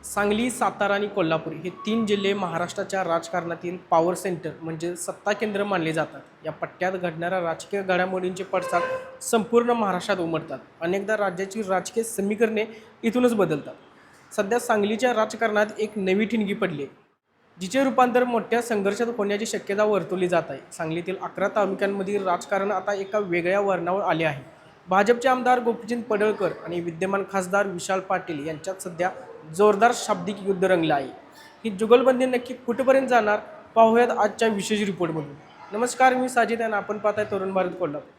सांगली, सातारा आणि कोल्हापूर हे 3 जिल्हे महाराष्ट्राच्या राजकारणातील पॉवर सेंटर म्हणजे सत्ता केंद्र मानले जातात. या पट्ट्यात घडणाऱ्या राजकीय घडामोडींचे पडसाद संपूर्ण महाराष्ट्रात उमटतात. अनेकदा राज्याची राजकीय समीकरणे इथूनच बदलतात. सध्या सांगलीच्या राजकारणात एक नवी ठिणगी पडली आहे, जिचे रूपांतर मोठ्या संघर्षात होण्याची शक्यता वर्तवली जात आहे. सांगलीतील 11 तालुक्यांमधील राजकारण आता एका वेगळ्या वळणावर आले आहे. भाजपचे आमदार गोपीचंद पडळकर आणि विद्यमान खासदार विशाल पाटील यांच्यात सध्या जोरदार शाब्दिक युद्ध रंगलं आहे. ही जुगलबंदी नक्की कुठेपर्यंत जाणार पाहूयात आजच्या विशेष रिपोर्टमधून. नमस्कार, मी साजिद आणि आपण पाहताय तरुण भारत कोल्हापूर.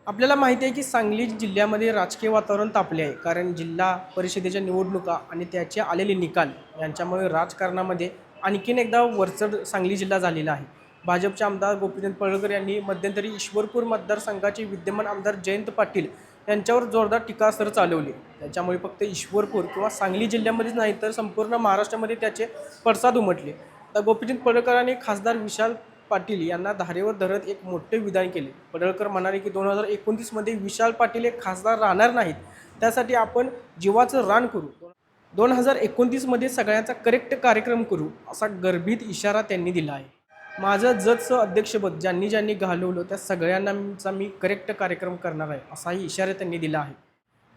आपल्याला माहिती आहे की सांगली जिल्ह्यामध्ये राजकीय वातावरण तापले आहे, कारण जिल्हा परिषदेच्या निवडणुका आणि त्याचे आलेले निकाल यांच्यामुळे राजकारणामध्ये आणखीन एकदा वरचढ सांगली जिल्हा झालेला आहे. भाजपचे आमदार गोपीचंद पडळकर यांनी मध्यंतरी ईश्वरपूर मतदारसंघाचे विद्यमान आमदार जयंत पाटील यांच्यावर जोरदार टीकास्त्र चालवले. त्याच्यामुळे फक्त ईश्वरपूर किंवा सांगली जिल्ह्यामध्येच नाही तर संपूर्ण महाराष्ट्रामध्ये त्याचे पडसाद उमटले. तर गोपीचंद पडळकरांनी खासदार विशाल पाटील यांना धारेवर धरत एक मोठे विधान केले. पडळकर म्हणाले की 2029 विशाल पाटील हे खासदार राहणार नाहीत, त्यासाठी आपण जीवाचं रान करू. 2029 सगळ्यांचा करेक्ट कार्यक्रम करू, असा गर्भित इशारा त्यांनी दिला आहे. माझं जजचं अध्यक्षपद ज्यांनी ज्यांनी घालवलं त्या सगळ्यांना मी करेक्ट कार्यक्रम करणार आहे, असाही इशारा त्यांनी दिला आहे.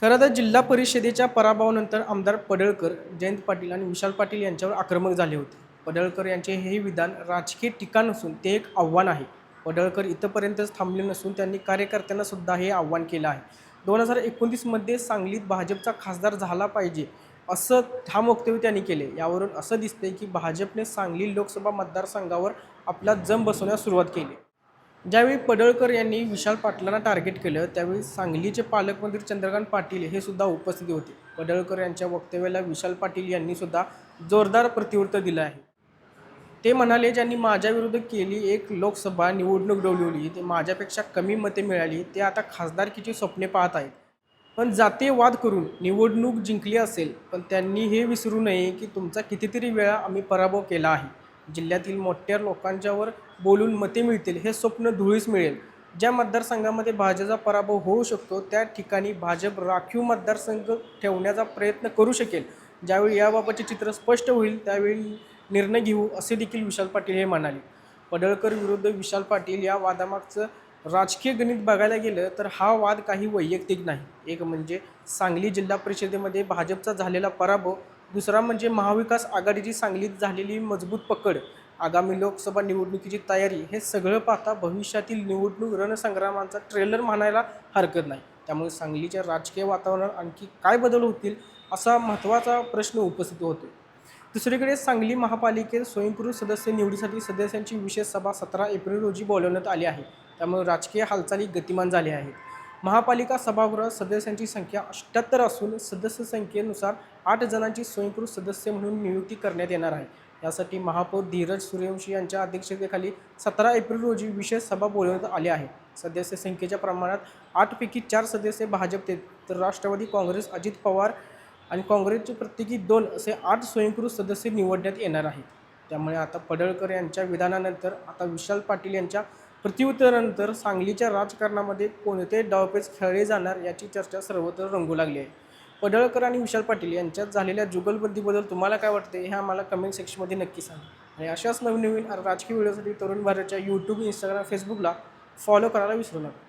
खरं तर जिल्हा परिषदेच्या पराभवानंतर आमदार पडळकर, जयंत पाटील आणि विशाल पाटील यांच्यावर आक्रमक झाले होते. पडळकर यांचे हे विधान राजकीय टीका नसून ते एक आव्हान आहे. पडळकर इथंपर्यंतच थांबले नसून त्यांनी कार्यकर्त्यांना सुद्धा हे आव्हान केलं आहे. 2029 सांगलीत भाजपचा खासदार झाला पाहिजे असं ठाम वक्तव्य त्यांनी केले. यावरून असं दिसतंय की भाजपने सांगली लोकसभा मतदारसंघावर आपला जम बसवण्यास सुरुवात केली. ज्यावेळी पडळकर यांनी विशाल पाटलांना टार्गेट केलं त्यावेळी सांगलीचे पालकमंत्री चंद्रकांत पाटील हे सुद्धा उपस्थित होते. पडळकर यांच्या वक्तव्याला विशाल पाटील यांनी सुद्धा जोरदार प्रत्युत्तर दिलं आहे. ते म्हणाले, ज्यांनी माझ्याविरुद्ध केली एक लोकसभा निवडणूक डोलवली, ते माझ्यापेक्षा कमी मते मिळाली, ते आता खासदारकीची स्वप्ने पाहत आहेत. पण जातीय वाद करून निवडणूक जिंकली असेल, पण त्यांनी हे विसरू नये की तुमचा कितीतरी वेळा आम्ही पराभव केला आहे. जिल्ह्यातील मोठ्या लोकांच्यावर बोलून मते मिळतील हे स्वप्न धुळीस मिळेल. ज्या मतदारसंघामध्ये भाजपचा पराभव होऊ शकतो त्या ठिकाणी भाजप राखीव मतदारसंघ ठेवण्याचा प्रयत्न करू शकेल. ज्यावेळी याबाबतचे चित्र स्पष्ट होईल त्यावेळी निर्णय घेऊ, असे देखील विशाल पाटील हे म्हणाले. पडळकर विरुद्ध विशाल पाटील या वादामागचं राजकीय गणित बघायला गेलं तर हा वाद काही वैयक्तिक नाही. एक म्हणजे सांगली जिल्हा परिषदेमध्ये भाजपचा झालेला पराभव, दुसरा म्हणजे महाविकास आघाडीची सांगलीत झालेली मजबूत पकड, आगामी लोकसभा निवडणुकीची तयारी. हे सगळं पाहता भविष्यातील निवडणूक रणसंग्रामांचा ट्रेलर म्हणायला हरकत नाही. त्यामुळे सांगलीच्या राजकीय वातावरणात आणखी काय बदल होतील असा महत्त्वाचा प्रश्न उपस्थित होतो. दुसरीकडे सांगली महापालिकेत स्वयंकृत सदस्य निवडीसाठी सदस्यांची विशेष सभा 17 एप्रिल रोजी बोलवण्यात आली आहे. त्यामुळे राजकीय हालचाली गतिमान झाल्या आहेत. महापालिका सभागृहात सदस्यांची संख्या 78 असून सदस्य संख्येनुसार 8 जणांची स्वयंकृत सदस्य म्हणून नियुक्ती करण्यात येणार आहे. यासाठी महापौर धीरज सूर्यवंशी यांच्या अध्यक्षतेखाली 17 एप्रिल रोजी विशेष सभा बोलवण्यात आली आहे. सदस्य संख्येच्या प्रमाणात 8 पैकी 4 सदस्य भाजपचे तर राष्ट्रवादी काँग्रेस, अजित पवार आणि काँग्रेसचे प्रत्येकी 2 असे 8 स्वयंकृत सदस्य निवडण्यात येणार आहेत. त्यामुळे आता पडळकर यांच्या विधानानंतर आता विशाल पाटील यांच्या प्रत्युत्तरानंतर सांगलीच्या राजकारणामध्ये कोणते डावपेच खेळले जाणार याची चर्चा सर्वत्र रंगू लागली आहे. पडळकर आणि विशाल पाटील यांच्यात झालेल्या जुगलबंदीबद्दल तुम्हाला काय वाटते हे आम्हाला कमेंट सेक्शनमध्ये नक्की सांगा. आणि अशाच नवीन राजकीय व्हिडिओसाठी तरुण भारतच्या यूट्यूब, इंस्टाग्राम, फेसबुकला फॉलो करायला विसरू नका.